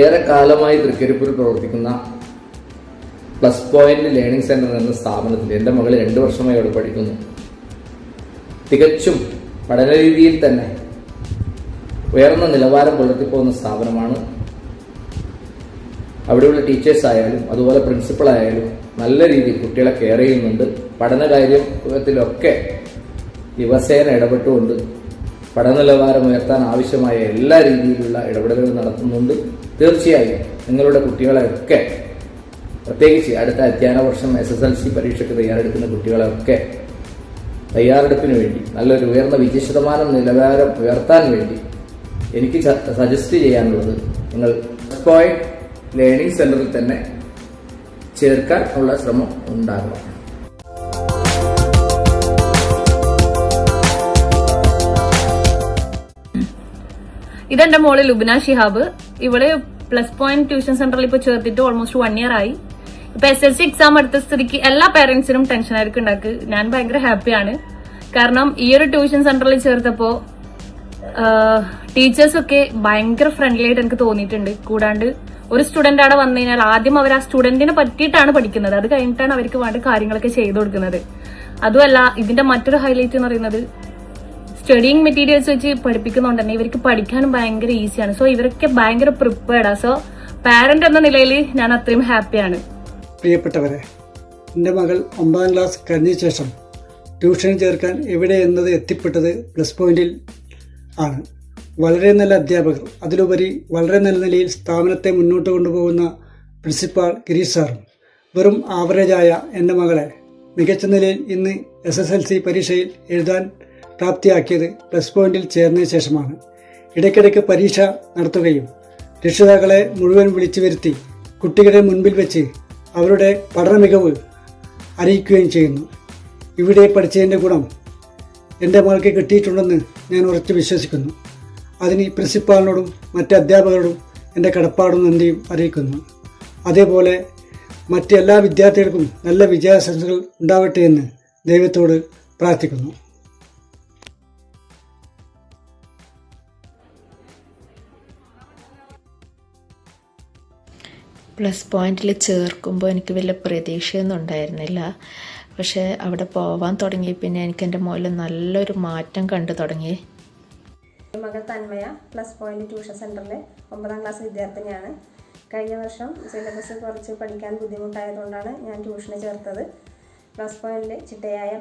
ഏറെ കാലമായി തൃക്കരിപ്പൂർ പ്രവർത്തിക്കുന്ന പ്ലസ് പോയിന്റ് ലേണിംഗ് സെന്റർ എന്ന സ്ഥാപനത്തിൽ എൻ്റെ മകൾ 2 വർഷമായി അവിടെ പഠിക്കുന്നു. തികച്ചും പഠന രീതിയിൽ തന്നെ ഉയർന്ന നിലവാരം പുലർത്തിപ്പോകുന്ന സ്ഥാപനമാണ്. അവിടെയുള്ള ടീച്ചേഴ്സ് ആയാലും അതുപോലെ പ്രിൻസിപ്പൾ ആയാലും നല്ല രീതിയിൽ കുട്ടികളെ കെയർ ചെയ്യുന്നുണ്ട്. പഠനകാര്യത്തിലൊക്കെ ദിവസേന ഇടപെട്ടുകൊണ്ട് പഠന നിലവാരം ഉയർത്താൻ ആവശ്യമായ എല്ലാ രീതിയിലുള്ള ഇടപെടലുകൾ നടത്തുന്നുണ്ട്. തീർച്ചയായും നിങ്ങളുടെ കുട്ടികളെയൊക്കെ, പ്രത്യേകിച്ച് അടുത്ത അധ്യയന വർഷം SSLC പരീക്ഷയ്ക്ക് തയ്യാറെടുക്കുന്ന കുട്ടികളെയൊക്കെ തയ്യാറെടുപ്പിന് വേണ്ടി നല്ലൊരു ഉയർന്ന വിജയശതമാനം നിലവാരം ഉയർത്താൻ വേണ്ടി എനിക്ക് സജസ്റ്റ് ചെയ്യാനുള്ളത്, നിങ്ങൾ പ്ലസ് പോയിന്റ് ലേണിംഗ് സെന്ററിൽ തന്നെ ചേർക്കാൻ ഉള്ള ശ്രമം ഉണ്ടാകണം. ഇതെന്റെ മോള് ലുബ്ന ഷിഹാബ്. ഇവള് പ്ലസ് പോയിന്റ് ട്യൂഷൻ സെന്ററിൽ ഇപ്പൊ ചേർത്തിട്ട് ഓൾമോസ്റ്റ് 1 ഇയർ ആയി. ഇപ്പൊ SSLC എക്സാം എടുത്ത സ്ഥിതിക്ക് എല്ലാ പേരന്റ്സിനും ടെൻഷൻ ആയിരിക്കും ഉണ്ടാക്കുക. ഞാൻ ഭയങ്കര ഹാപ്പിയാണ്. കാരണം ഈ ഒരു ട്യൂഷൻ സെന്ററിൽ ചേർത്തപ്പോ ടീച്ചേഴ്സ് ഒക്കെ ഭയങ്കര ഫ്രണ്ട്ലി ആയിട്ട് എനിക്ക് തോന്നിയിട്ടുണ്ട്. കൂടാണ്ട് ഒരു സ്റ്റുഡന്റ് അവിടെ വന്നു കഴിഞ്ഞാൽ ആദ്യം അവർ ആ സ്റ്റുഡന്റിനെ പറ്റിയിട്ടാണ് പഠിക്കുന്നത്. അത് കഴിഞ്ഞിട്ടാണ് അവർക്ക് വേണ്ട കാര്യങ്ങളൊക്കെ ചെയ്തു കൊടുക്കുന്നത്. അതുമല്ല, ഇതിന്റെ മറ്റൊരു ഹൈലൈറ്റ് എന്ന് പറയുന്നത് സ്റ്റഡിങ് മെറ്റീരിയൽസ് വെച്ച് പഠിപ്പിക്കുന്നതുകൊണ്ട് തന്നെ ഇവർക്ക് പഠിക്കാനും ഭയങ്കര ഈസിയാണ്. സോ ഇവരൊക്കെ ഭയങ്കര പ്രിപ്പയർഡാ. സോ പാരന്റ് എന്ന നിലയിൽ ഞാൻ അത്രയും ഹാപ്പിയാണ്. പ്രിയപ്പെട്ടവരെ, എൻ്റെ മകൾ 9ാം ക്ലാസ് കഴിഞ്ഞ ശേഷം ട്യൂഷൻ ചേർക്കാൻ എവിടെ എന്നത് എത്തിപ്പെട്ടത് പ്ലസ് പോയിന്റിൽ ആണ്. വളരെ നല്ല അധ്യാപകർ, അതിലുപരി വളരെ നല്ല നിലയിൽ സ്ഥാപനത്തെ മുന്നോട്ട് കൊണ്ടുപോകുന്ന പ്രിൻസിപ്പാൾ ഗിരീഷ് സാറും വെറും ആവറേജായ എൻ്റെ മകളെ മികച്ച നിലയിൽ ഇന്ന് SSLC പരീക്ഷയിൽ എഴുതാൻ പ്രാപ്തിയാക്കിയത് പ്ലസ് പോയിന്റിൽ ചേർന്നതിന് ശേഷമാണ്. ഇടയ്ക്കിടയ്ക്ക് പരീക്ഷ നടത്തുകയും രക്ഷിതാക്കളെ മുഴുവൻ വിളിച്ചു വരുത്തി കുട്ടികളുടെ മുൻപിൽ വെച്ച് അവരുടെ പഠന മികവ് അറിയിക്കുകയും ചെയ്യുന്നു. ഇവിടെ പഠിച്ചതിൻ്റെ ഗുണം എൻ്റെ മകൾക്ക് കിട്ടിയിട്ടുണ്ടെന്ന് ഞാൻ ഉറച്ചു വിശ്വസിക്കുന്നു. അതിന് പ്രിൻസിപ്പാളിനോടും മറ്റ് അധ്യാപകരോടും എൻ്റെ കടപ്പാടും നന്ദിയും അറിയിക്കുന്നു. അതേപോലെ മറ്റെല്ലാ വിദ്യാർത്ഥികൾക്കും നല്ല വിജയാശംസകൾ ഉണ്ടാവട്ടെ എന്ന് ദൈവത്തോട് പ്രാർത്ഥിക്കുന്നു. പ്ലസ് പോയിന്റിൽ ചേർക്കുമ്പോൾ എനിക്ക് വലിയ പ്രതീക്ഷയൊന്നും ഉണ്ടായിരുന്നില്ല. പക്ഷേ അവിടെ പോവാൻ തുടങ്ങി പിന്നെ എനിക്ക് എൻ്റെ മോളിൽ നല്ലൊരു മാറ്റം കണ്ടു തുടങ്ങി. മകൾ തന്മയ പ്ലസ് പോയിന്റ് ട്യൂഷൻ സെൻ്ററിലെ 9ാം ക്ലാസ് വിദ്യാർത്ഥിനിയാണ്. കഴിഞ്ഞ വർഷം സിലബസ് കുറച്ച് പഠിക്കാൻ ബുദ്ധിമുട്ടായതുകൊണ്ടാണ് ഞാൻ ട്യൂഷന് ചേർത്തത്. പ്ലസ് പോയിന്റിൽ ചിട്ടയായ